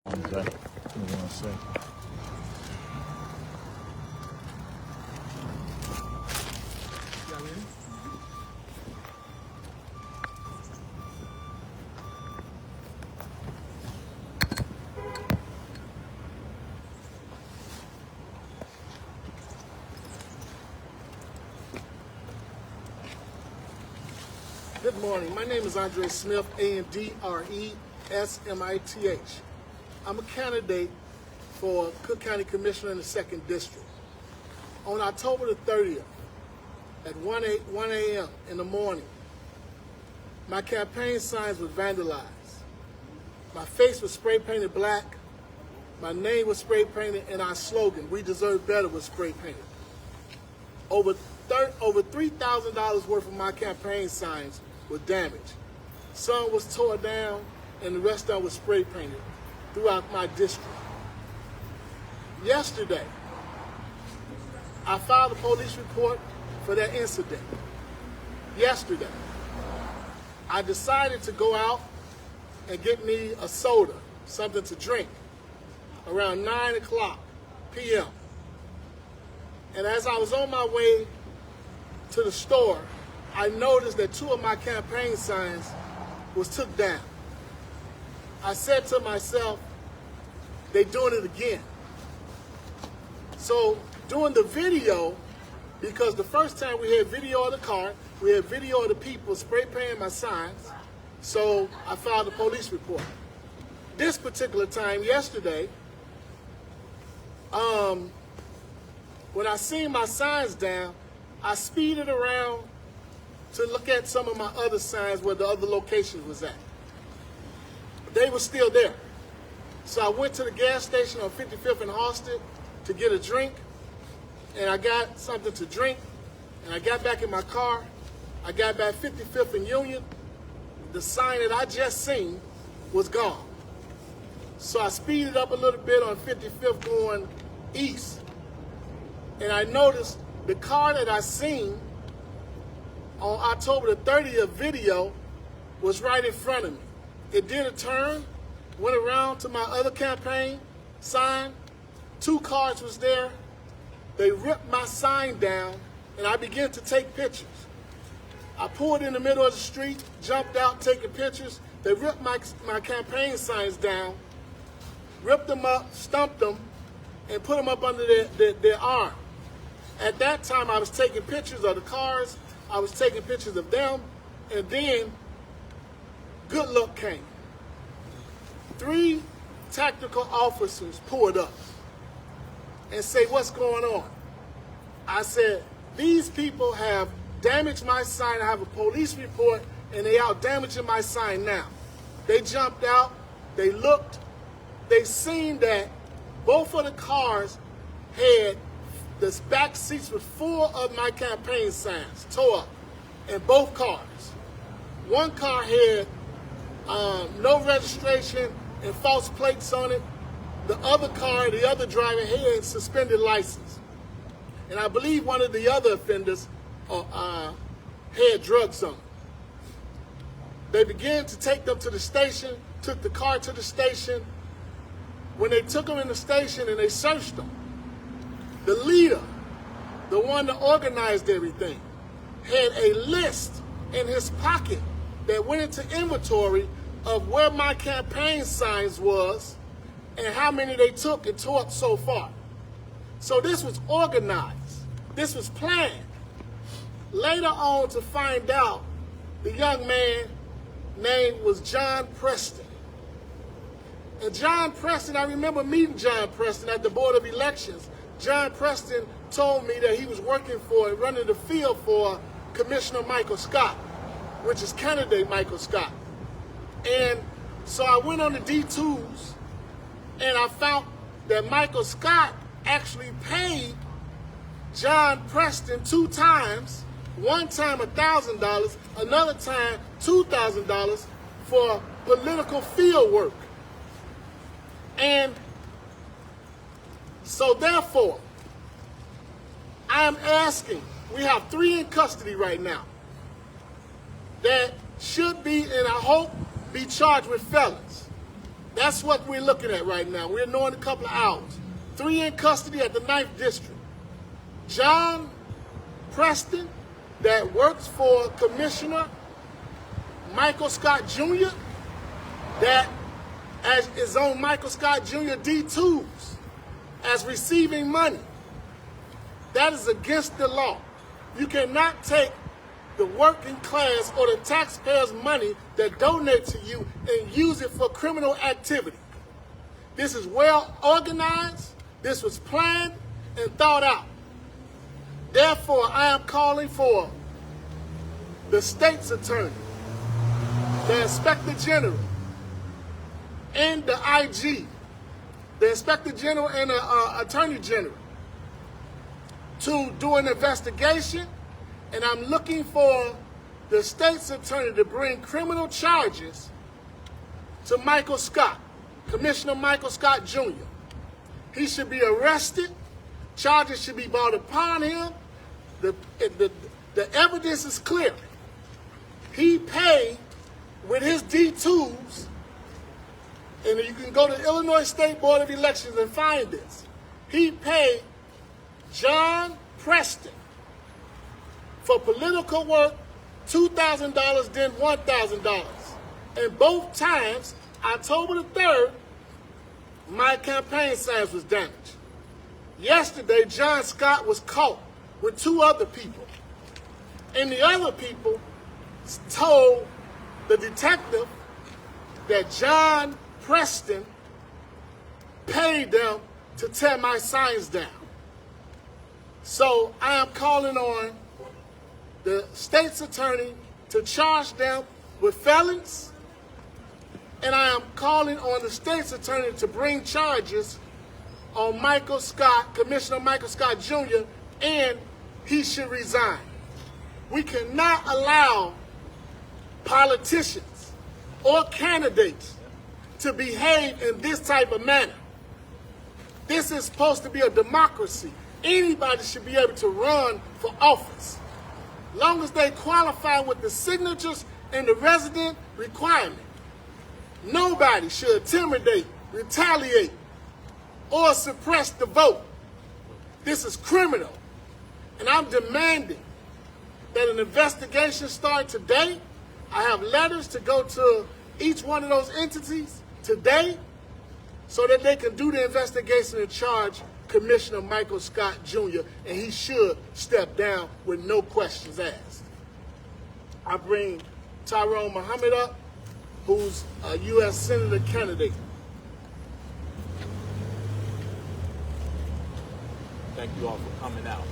Exactly. What you want to say? Good morning. My name is Andre Smith, Andresmith. I'm a candidate for Cook County Commissioner in the 2nd District. On October the 30th, at 1 a.m. in the morning, my campaign signs were vandalized. My face was spray painted black, my name was spray painted, and our slogan, "We Deserve Better," was spray painted. Over $3,000 worth of my campaign signs were damaged. Some was tore down, and the rest of it was spray painted throughout my district. Yesterday, I filed a police report for that incident. Yesterday, I decided to go out and get me a soda, something to drink, around 9 o'clock p.m. And as I was on my way to the store, I noticed that 2 of my campaign signs was took down. I said to myself, they doing it again. So doing the video, because the first time we had video of the car, we had video of the people spray painting my signs, so I filed a police report. This particular time, yesterday, when I seen my signs down, I speeded around to look at some of my other signs where the other locations was at. They were still there. So I went to the gas station on 55th and Halsted to get a drink, and I got something to drink, and I got back in my car. I got back 55th and Union. The sign that I just seen was gone. So I speeded up a little bit on 55th going east, and I noticed the car that I seen on October the 30th video was right in front of me. It did a turn, went around to my other campaign sign. 2 cars was there. They ripped my sign down, and I began to take pictures. I pulled in the middle of the street, jumped out taking pictures. They ripped my campaign signs down, ripped them up, stumped them, and put them up under their arm. At that time, I was taking pictures of the cars, I was taking pictures of them, and then good luck came. 3 tactical officers pulled up and say, "What's going on?" I said, "These people have damaged my sign. I have a police report, and they out damaging my sign now." They jumped out, they looked, they seen that both of the cars had the back seats with 4 of my campaign signs tore up, in both cars. One car had no registration and false plates on it. The other car, the other driver, had suspended license. And I believe one of the other offenders had drugs on it. They began to take them to the station, took the car to the station. When they took them in the station and they searched them, the leader, the one that organized everything, had a list in his pocket that went into inventory of where my campaign signs was and how many they took and tore up so far. So this was organized. This was planned. Later on to find out, the young man name was John Preston. And John Preston, I remember meeting John Preston at the Board of Elections. John Preston told me that he was working for, running the field for Commissioner Michael Scott, which is candidate Michael Scott. And so I went on the D2s, and I found that Michael Scott actually paid John Preston 2 times, one time $1,000, another time $2,000 for political field work. And so therefore, I am asking, we have 3 in custody right now that should be, and I hope, be charged with felons. That's what we're looking at right now. We're knowing a couple of hours. 3 in custody at the 9th District. John Preston, that works for Commissioner Michael Scott Jr., that is on Michael Scott Jr. D2s as receiving money. That is against the law. You cannot take the working class or the taxpayers' money that donate to you and use it for criminal activity. This is well organized. This was planned and thought out. Therefore, I am calling for the state's attorney, the inspector general, and the IG, the inspector general and the attorney general, to do an investigation. And I'm looking for the state's attorney to bring criminal charges to Michael Scott, Commissioner Michael Scott Jr. He should be arrested. Charges should be brought upon him. The evidence is clear. He paid with his D2s, and you can go to Illinois State Board of Elections and find this. He paid John Preston for political work $2,000, then $1,000. And both times, October the 3rd, my campaign signs was damaged. Yesterday, John Scott was caught with 2 other people. And the other people told the detective that John Preston paid them to tear my signs down. So I am calling on the state's attorney to charge them with felons, and I am calling on the state's attorney to bring charges on Michael Scott, Commissioner Michael Scott Jr., and he should resign. We cannot allow politicians or candidates to behave in this type of manner. This is supposed to be a democracy. Anybody should be able to run for office, long as they qualify with the signatures and the resident requirement. Nobody should intimidate, retaliate, or suppress the vote. This is criminal. And I'm demanding that an investigation start today. I have letters to go to each one of those entities today so that they can do the investigation and charge Commissioner Michael Scott Jr., and he should step down with no questions asked. I bring Tyrone Muhammad up, who's a U.S. Senator candidate. Thank you all for coming out.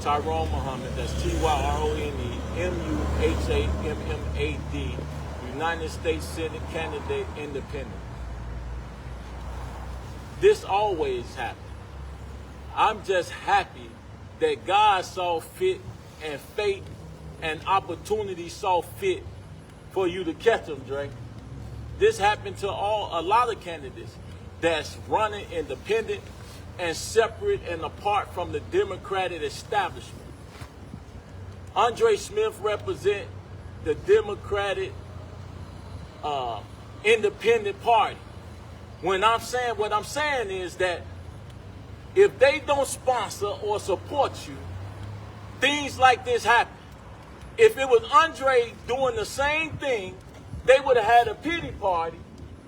Tyrone Muhammad, that's Tyronemuhammad, United States Senate candidate, independent. This always happens. I'm just happy that God saw fit and fate and opportunity saw fit for you to catch them, Drake. This happened to a lot of candidates that's running independent and separate and apart from the Democratic establishment. Andre Smith represents the Democratic Independent Party. What I'm saying is that if they don't sponsor or support you, things like this happen. If it was Andre doing the same thing, they would have had a pity party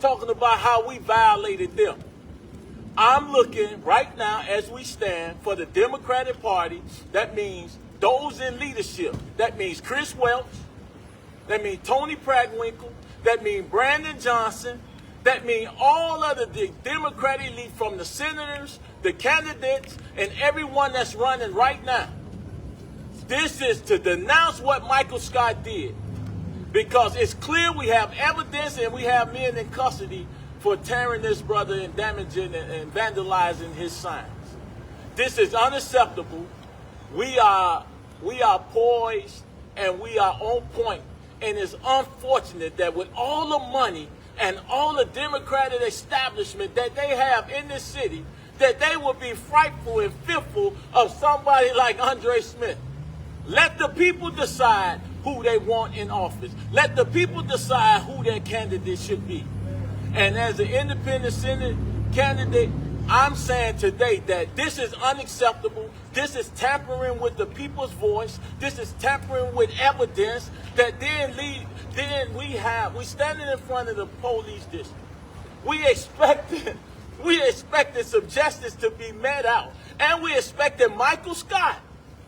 talking about how we violated them. I'm looking right now as we stand for the Democratic Party. That means those in leadership. That means Chris Welch. That means Tony Prattwinkle. That means Brandon Johnson. That means all of the Democratic elite, from the senators, the candidates, and everyone that's running right now. This is to denounce what Michael Scott did, because it's clear we have evidence and we have men in custody for tearing this brother and damaging and vandalizing his signs. This is unacceptable. We are poised and we are on point, and it's unfortunate that with all the money and all the Democratic establishment that they have in this city, that they will be frightful and fearful of somebody like Andre Smith. Let the people decide who they want in office. Let the people decide who their candidate should be. And as an independent Senate candidate, I'm saying today that this is unacceptable. This is tampering with the people's voice. This is tampering with evidence that we standing in front of the police district. We expected some justice to be met out. And we expected Michael Scott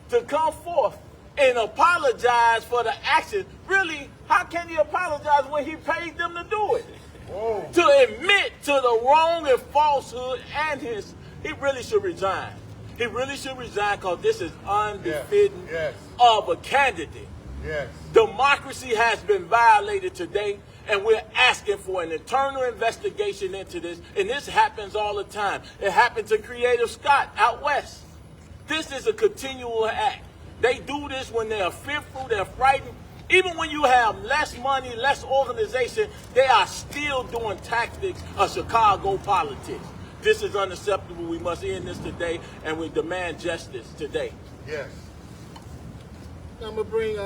to come forth and apologize for the action. Really, how can he apologize when he paid them to do it? Whoa. To admit to the wrong and falsehood and he really should resign. He really should resign because this is unbefitting of a candidate. Yes. Democracy has been violated today, and we're asking for an internal investigation into this, and this happens all the time. It happened to Creative Scott out west. This is a continual act. They do this when they're fearful, they're frightened. Even when you have less money, less organization, they are still doing tactics of Chicago politics. This is unacceptable. We must end this today, and we demand justice today. Yes. I'm going to bring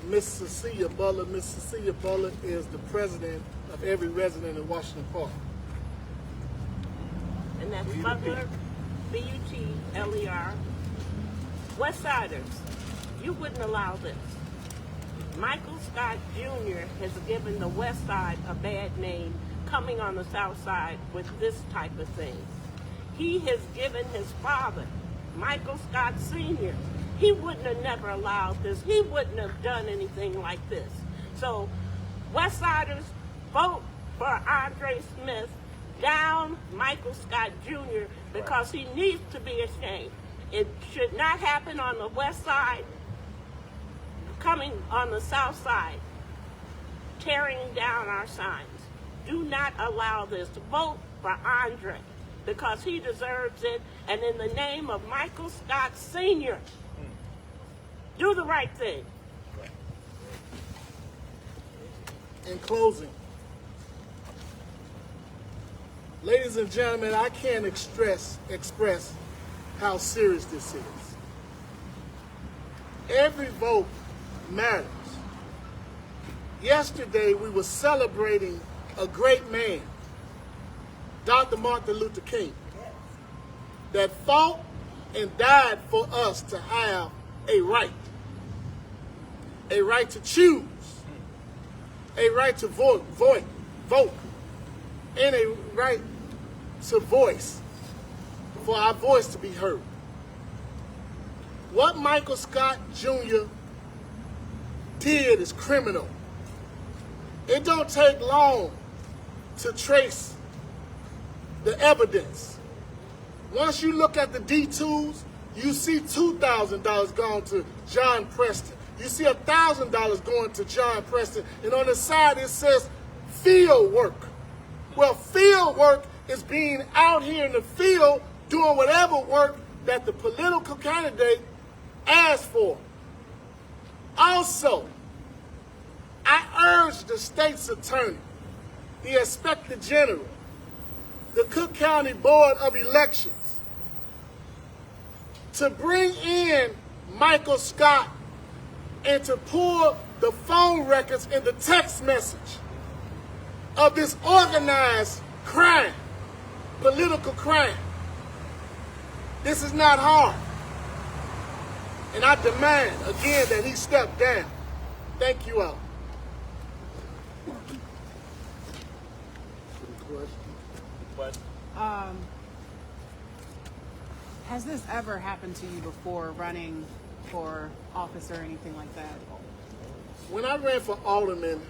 Miss Cecilia Butler. Miss Cecilia Butler is the president of every resident in Washington Park. And that's Butler, B-U-T-L-E-R. Westsiders, you wouldn't allow this. Michael Scott Jr. has given the West Side a bad name coming on the South Side with this type of thing. He has given his father, Michael Scott Sr., he wouldn't have never allowed this. He wouldn't have done anything like this. So, Westsiders, vote for Andre Smith, down Michael Scott Jr., because he needs to be ashamed. It should not happen on the West Side, coming on the South Side, tearing down our signs. Do not allow this. Vote for Andre, because he deserves it. And in the name of Michael Scott Sr., do the right thing. In closing, ladies and gentlemen, I can't express how serious this is. Every vote matters. Yesterday, we were celebrating a great man, Dr. Martin Luther King, that fought and died for us to have a right to choose, a right to vote, and a right to voice, for our voice to be heard. What Michael Scott Jr. did is criminal. It don't take long to trace the evidence. Once you look at the D2s, you see $2,000 going to John Preston. You see $1,000 going to John Preston. And on the side it says field work. Well, field work is being out here in the field doing whatever work that the political candidate asked for. Also, I urge the state's attorney, the inspector general, the Cook County Board of Elections, to bring in Michael Scott and to pull the phone records and the text message of this organized crime, political crime. This is not hard. And I demand, again, that he step down. Thank you all. Has this ever happened to you before, running for office or anything like that? When I ran for alderman,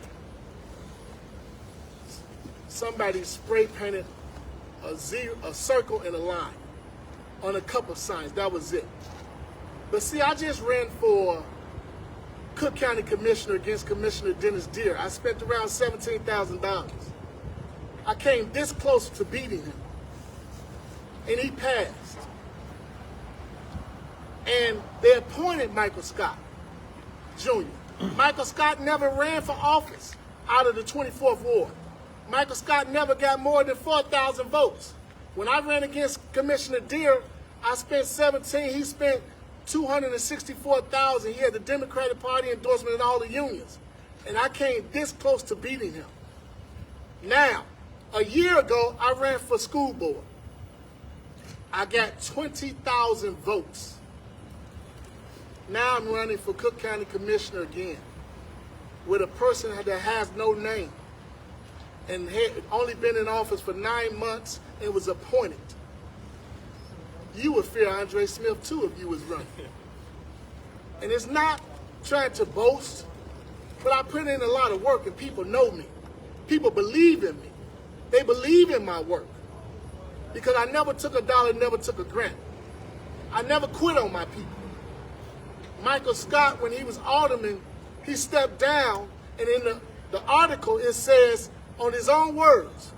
somebody spray painted a circle and a line on a couple signs. That was it. But see, I just ran for Cook County Commissioner against Commissioner Dennis Deere. I spent around $17,000. I came this close to beating him, and he passed. And they appointed Michael Scott Jr. Michael Scott never ran for office out of the 24th Ward. Michael Scott never got more than 4,000 votes. When I ran against Commissioner Deere, I spent 17, he spent 264,000. He had the Democratic Party endorsement and all the unions. And I came this close to beating him. Now, A year ago, I ran for school board. I got 20,000 votes. Now I'm running for Cook County Commissioner again with a person that has no name and had only been in office for 9 months and was appointed. You would fear Andre Smith too if you was running. And it's not trying to boast, but I put in a lot of work and people know me. People believe in me. They believe in my work because I never took a dollar, never took a grant. I never quit on my people. Michael Scott, when he was alderman, he stepped down, and in the article it says, on his own words,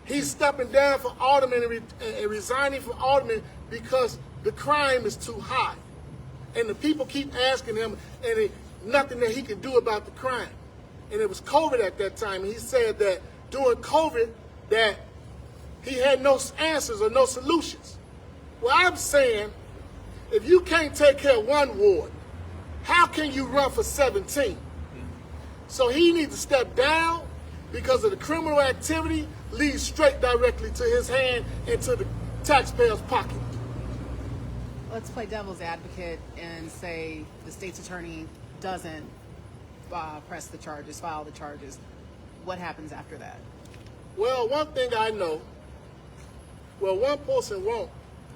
he's stepping down for alderman and resigning from alderman because the crime is too high. And the people keep asking him, and nothing that he could do about the crime. And it was COVID at that time, and he said that during COVID that he had no answers or no solutions. Well, I'm saying, if you can't take care of one ward, how can you run for 17? So he needs to step down because of the criminal activity leads straight directly to his hand and to the taxpayer's pocket. Let's play devil's advocate and say the state's attorney doesn't press the charges, file the charges. What happens after that? Well, one thing I know, well, one person won't.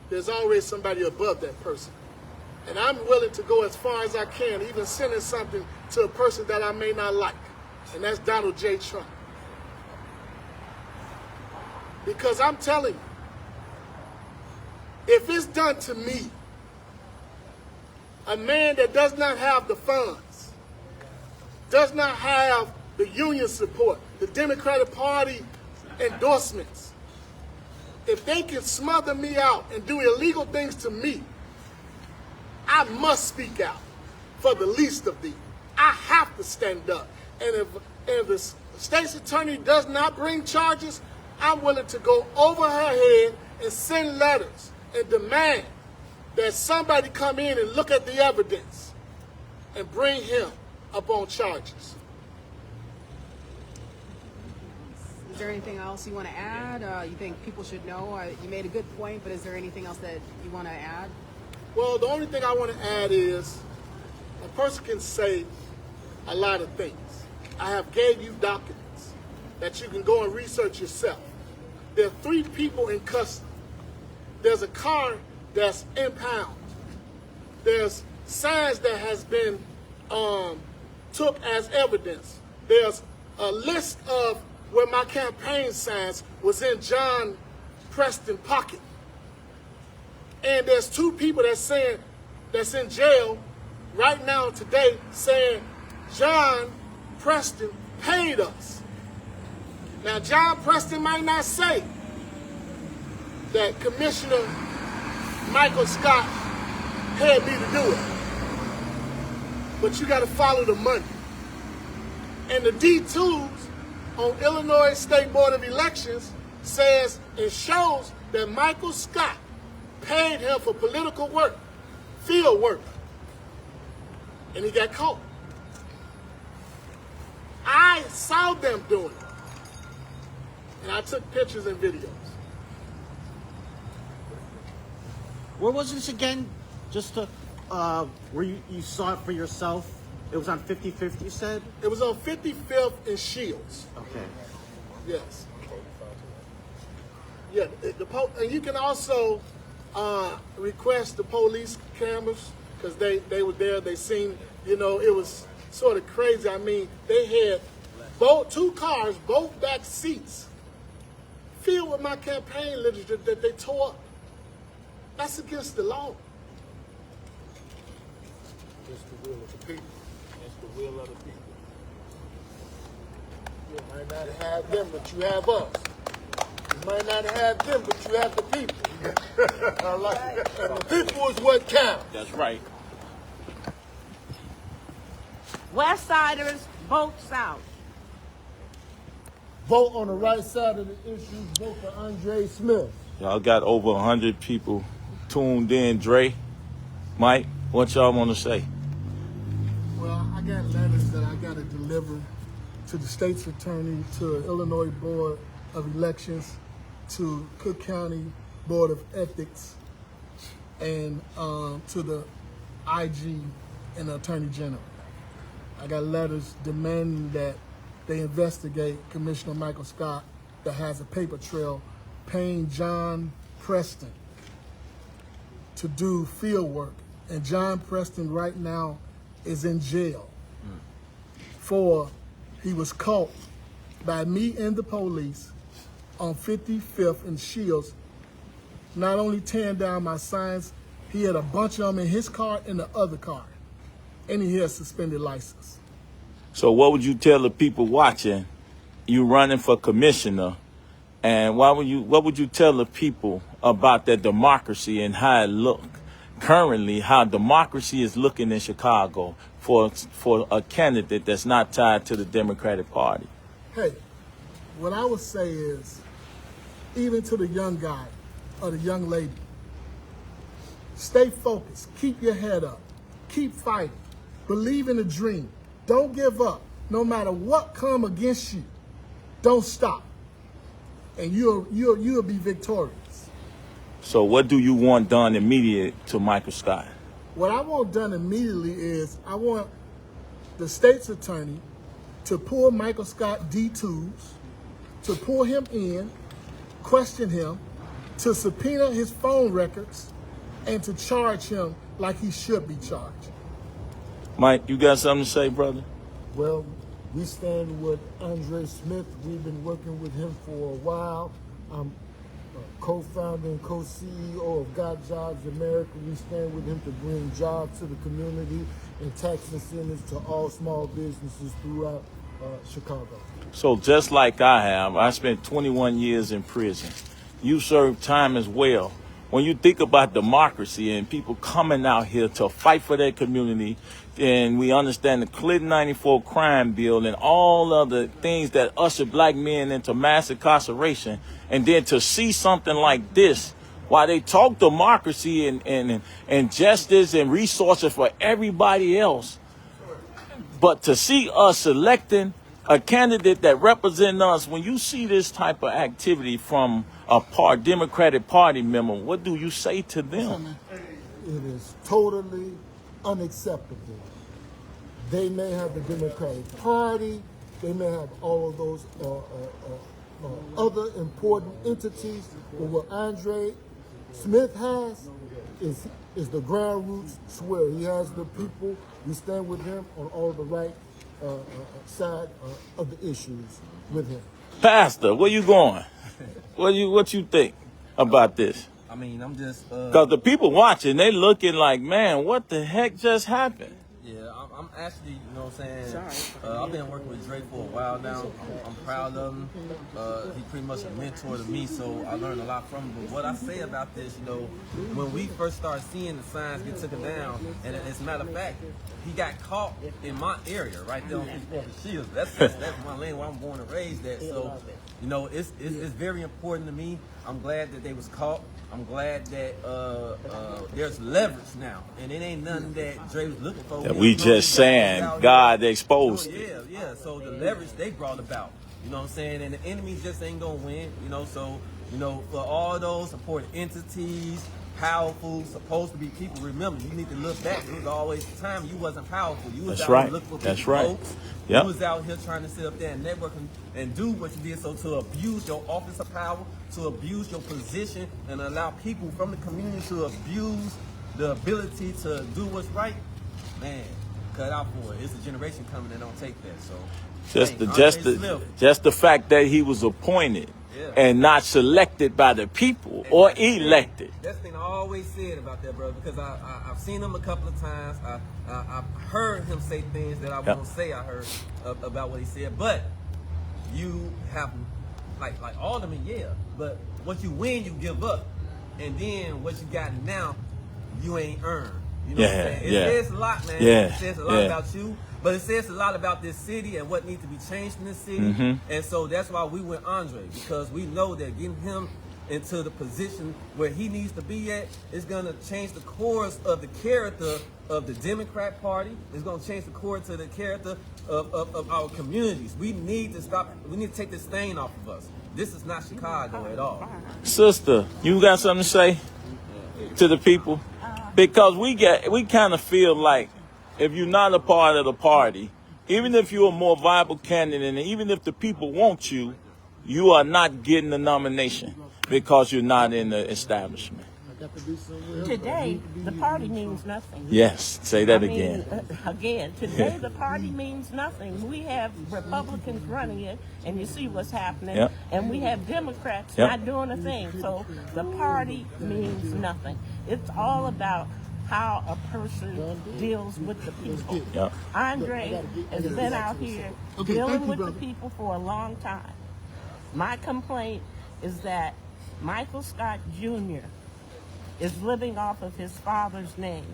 There's always somebody above that person. And I'm willing to go as far as I can, even sending something to a person that I may not like. And that's Donald J. Trump. Because I'm telling you, if it's done to me, a man that does not have the funds, does not have the union support, the Democratic Party endorsements, if they can smother me out and do illegal things to me, I must speak out for the least of these. I have to stand up. And if the state's attorney does not bring charges, I'm willing to go over her head and send letters and demand that somebody come in and look at the evidence and bring him up on charges. Is there anything else you want to add? You think people should know? You made a good point, but is there anything else that you want to add? Well, the only thing I want to add is a person can say a lot of things. I have gave you documents that you can go and research yourself. There are 3 people in custody. There's a car that's impounded. There's signs that has been took as evidence. There's a list of where my campaign signs was in John Preston's pocket. And there's 2 people that's in jail right now today saying John Preston paid us. Now, John Preston might not say that Commissioner Michael Scott had me to do it, but you got to follow the money. And the D2s on Illinois State Board of Elections says and shows that Michael Scott paid him for political work, field work, and he got caught. I saw them doing it, and I took pictures and videos. Where was this again? Just to, where you saw it for yourself? It was on 55th, you said? It was on 55th and Shields. Okay. Yes. Yeah, and you can also request the police cameras because they were there. They seen, you know, it was sort of crazy. I mean, they had 2 cars, both back seats, filled with my campaign literature that they tore up. That's against the law. It's the will of the people. It's the will of the people. You might not have them, but you have us. You might not have them, but you have the people. I like it. And the people is what counts. That's right. West Siders, vote South. Vote on the right side of the issue. Vote for Andre Smith. Y'all got over 100 people tuned in. Dre, Mike, what y'all want to say? Well, I got letters that I got to deliver to the state's attorney, to Illinois Board of Elections, to Cook County Board of Ethics, and to the IG and the Attorney General. I got letters demanding that they investigate Commissioner Michael Scott that has a paper trail paying John Preston to do field work. And John Preston right now is in jail for he was caught by me and the police on 55th and Shields, not only tearing down my signs, he had a bunch of them in his car and the other car. And he has suspended license. So what would you tell the people watching you running for commissioner? And what would you tell the people about that democracy and how it look currently, how democracy is looking in Chicago for a candidate that's not tied to the Democratic Party? Hey, what I would say is, even to the young guy or the young lady, stay focused, keep your head up, keep fighting, believe in the dream, don't give up. No matter what come against you, don't stop, and you'll be victorious. So what do you want done immediate to Michael Scott? What I want done immediately is I want the state's attorney to pull Michael Scott D2s, to pull him in, question him, to subpoena his phone records, and to charge him like he should be charged. Mike, you got something to say, brother? Well, we stand with Andre Smith. We've been working with him for a while. I'm co-founder and co-CEO of Got Jobs America. We stand with him to bring jobs to the community and tax incentives to all small businesses throughout Chicago. So just like I have, I spent 21 years in prison. You served time as well. When you think about democracy and people coming out here to fight for their community, and we understand the Clinton 94 crime bill and all other things that usher black men into mass incarceration, and then to see something like this, while they talk democracy and justice and resources for everybody else, but to see us electing a candidate that represents us, when you see this type of activity from a Democratic Party member, what do you say to them? It is totally unacceptable. They may have the Democratic Party, they may have all of those other important entities, but what Andre Smith has is the ground roots swear. He has the people. We stand with him on all the right side of the issues with him. Pastor, where you going? What you think about this? I mean, I'm just... Because the people watching, they looking like, man, what the heck just happened? Yeah, I'm actually, you know what I'm saying, I've been working with Drake for a while now. I'm proud of him. He pretty much a mentor to me, so I learned a lot from him. But what I say about this, you know, when we first started seeing the signs get taken down, and as a matter of fact, he got caught in my area, right there on 54th Shields. That's my lane where I'm born and raised at. So, you know, it's very important to me. I'm glad that they was caught. I'm glad that there's leverage now, and it ain't nothing that Dre was looking for. That we just saying God exposed it. Yeah. So the leverage they brought about, you know what I'm saying, and the enemy just ain't gonna win, you know. So, you know, for all those important entities, powerful, supposed to be people, remember, you need to look back. It was always the time you wasn't powerful. You was out here looking for people, folks. Yep. You was out here trying to sit up there and network and do what you did. So to abuse your office of power, to abuse your position, and allow people from the community to abuse the ability to do what's right, man, cut out for it. It's a generation coming that don't take that. So just the fact that he was appointed and not selected by the people or elected. That's the thing I always said about that, brother, because I've seen him a couple of times. I've heard him say things that I won't say I heard about what he said, but you have, like Alderman, but what you win, you give up. And then what you got now, you ain't earned. You know what I'm saying? It says a lot, man. It says a lot about you, but it says a lot about this city and what needs to be changed in this city. And so that's why we went Andre, because we know that getting him into the position where he needs to be at is going to change the course of the character of the Democrat Party. It's going to change the course of the character of our communities. We need to stop. We need to take this stain off of us. This is not Chicago at all. Sister, you got something to say to the people? Because we kind of feel like if you're not a part of the party, even if you're a more viable candidate, and even if the people want you, you are not getting the nomination because you're not in the establishment. Today, the party means nothing. Yes, say that again. Again, today the party means nothing. We have Republicans running it, and you see what's happening. Yep. And we have Democrats Yep. not doing a thing. So the party means nothing. It's all about how a person deals with the people. Yep. Andre has been out here dealing with the people for a long time. My complaint is that Michael Scott Jr. is living off of his father's name.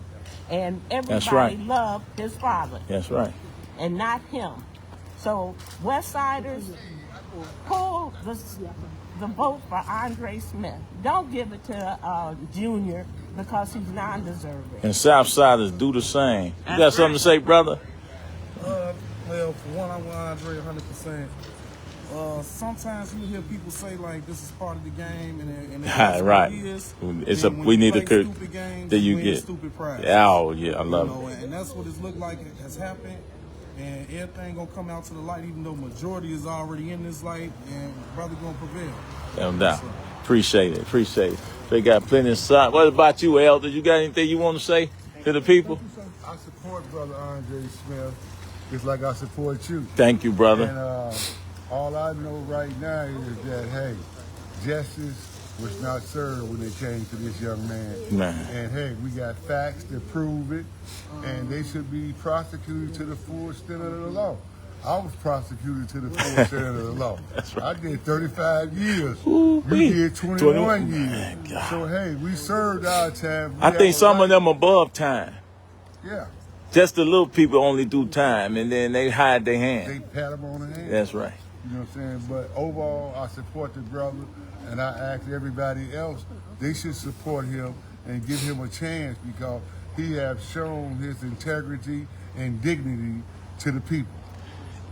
And everybody right. loved his father That's right. and not him. So West Siders, pull the vote for Andre Smith. Don't give it to Junior because he's non-deserving. And Southsiders do the same. You got something to say, brother? Well, for one, I'm with Andre 100%. Sometimes you hear people say like this is part of the game, and that's Right. what it is. It's And when we need play to stupid games, that you win get. stupid prize. Oh yeah, I You love know, it. and that's what it's looked like it has happened, and everything gonna come out to the light, even though majority is already in this light, and brother gonna prevail. No doubt. Appreciate it. They got plenty of sun. What about you, Elder? You got anything you want to say to the people? I support Brother Andre Smith just like I support you. Thank you, brother. And all I know right now is that, hey, justice was not served when it came to this young man. And, hey, we got facts to prove it, and they should be prosecuted to the full extent of the law. I was prosecuted to the full extent of the law. I did 35 years. You did 21 years. So, hey, we served our time. I think some of them above time. Yeah. Just the little people only do time, and then they hide their hand. They pat him on the hand. That's right. You know what I'm saying? But overall, I support the brother, and I ask everybody else, they should support him and give him a chance because he has shown his integrity and dignity to the people.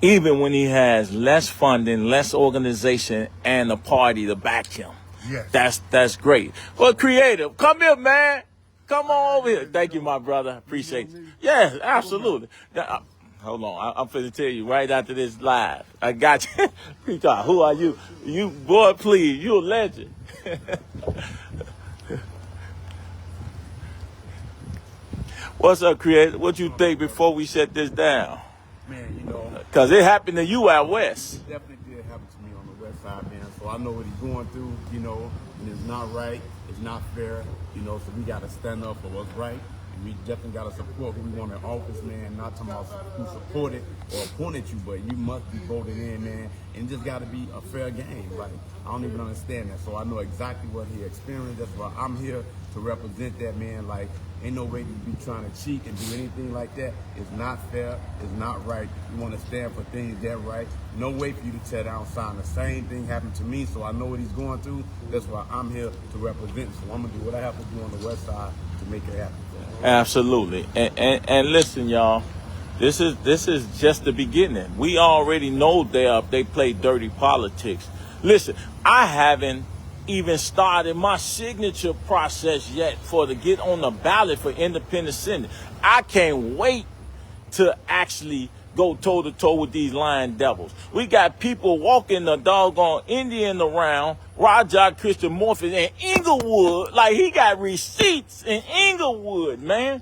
Even when he has less funding, less organization, and a party to back him. Yes. That's great. Well, Creative, come here, man. Come on over here. Thank you, my brother. Appreciate you. Yes, absolutely. Now, hold on. I'm finna tell you right after this live. I got you. Who are you? You, boy, please. You a legend. What's up, Creative? What you think before we shut this down? Man, you know, Because it happened to you out west. it definitely did happen to me on the west side, man. So I know what he's going through, you know, and it's not right, it's not fair, you know, so we got to stand up for what's right. And we definitely got to support who we want in office, man. Not talking about who supported or appointed you, but you must be voted in, man. And it just got to be a fair game. Like, I don't even understand that. So I know exactly what he experienced. That's why I'm here to represent that, man. Like, ain't no way to be trying to cheat and do anything like that. It's not fair. It's not right. You want to stand for things that right. No way for you to tear down sign. The same thing happened to me, so I know what he's going through. That's why I'm here to represent. So I'm going to do what I have to do on the west side to make it happen. Absolutely. And listen, y'all, this is just the beginning. We already know they play dirty politics. Listen, I haven't even started my signature process yet to get on the ballot for independent senate. I can't wait to actually go toe-to-toe with these lying devils. We got people walking the doggone Indian around, Rajah Christian Morphy in Inglewood, like he got receipts in Inglewood, man.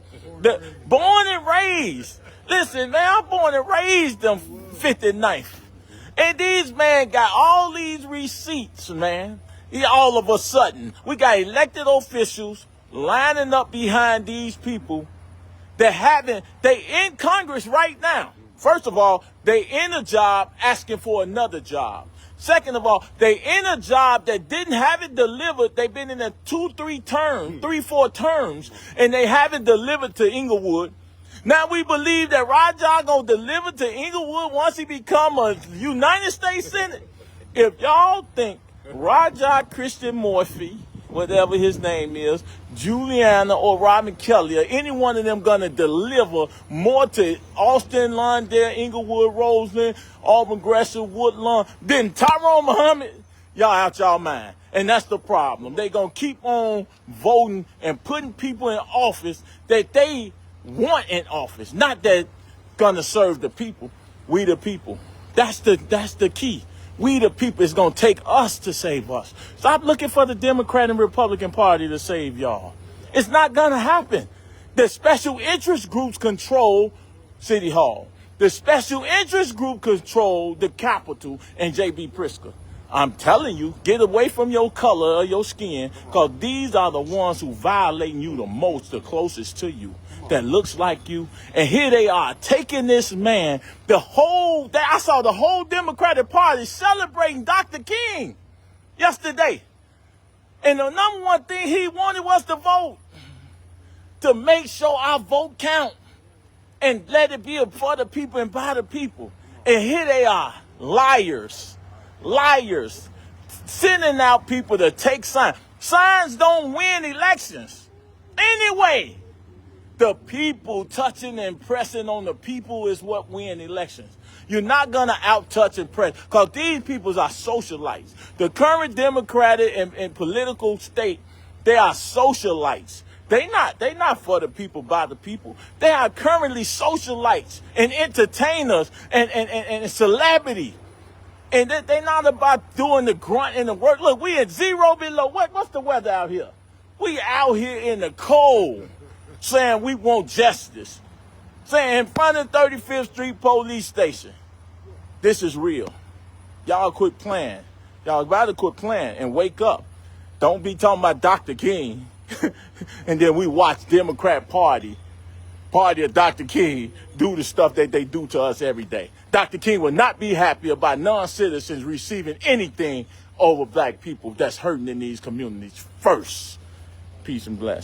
Born and raised. Listen, man, I'm born and raised in 59th. And these man got all these receipts, man. All of a sudden, we got elected officials lining up behind these people that they in Congress right now. First of all, they in a job asking for another job. Second of all, they in a job that didn't have it delivered. They've been in a 4 terms, and they haven't delivered to Inglewood. Now we believe that Rajah gonna deliver to Inglewood once he become a United States Senator. If y'all think Rajah Christian Morphy, whatever his name is, Juliana or Robin Kelly, or any one of them gonna deliver more to Austin, Lawndale, Inglewood, Roseland, Auburn, Gresham, Woodlawn than Tyrone Muhammad, y'all out y'all mind. And that's the problem. They gonna keep on voting and putting people in office that they want in office, not that gonna serve the people. We the people. That's the key. We the people. It's gonna take us to save us. Stop looking for the Democrat and Republican Party to save y'all. It's not gonna happen. The special interest groups control City Hall. The special interest group control the Capitol and J.B. Pritzker. I'm telling you, get away from your color or your skin, because these are the ones who violating you the most, the closest to you, that looks like you. And here they are taking this man, I saw the whole Democratic Party celebrating Dr. King yesterday. And the number one thing he wanted was to vote, to make sure our vote count and let it be for the people and by the people. And here they are, liars, sending out people to take signs. Signs don't win elections. Anyway, the people touching and pressing on the people is what win elections. You're not going to out-touch and press, because these people are socialites. The current Democratic and political state, they are socialites. They not for the people, by the people. They are currently socialites and entertainers and celebrity. And they're not about doing the grunt and the work. Look, we at 0 below. What's the weather out here? We out here in the cold saying we want justice. Saying in front of 35th Street Police Station, this is real. Y'all quit playing. Y'all gotta quit playing and wake up. Don't be talking about Dr. King. And then we watch Democrat Party of Dr. King do the stuff that they do to us every day. Dr. King will not be happy about non-citizens receiving anything over black people that's hurting in these communities first. Peace and bless.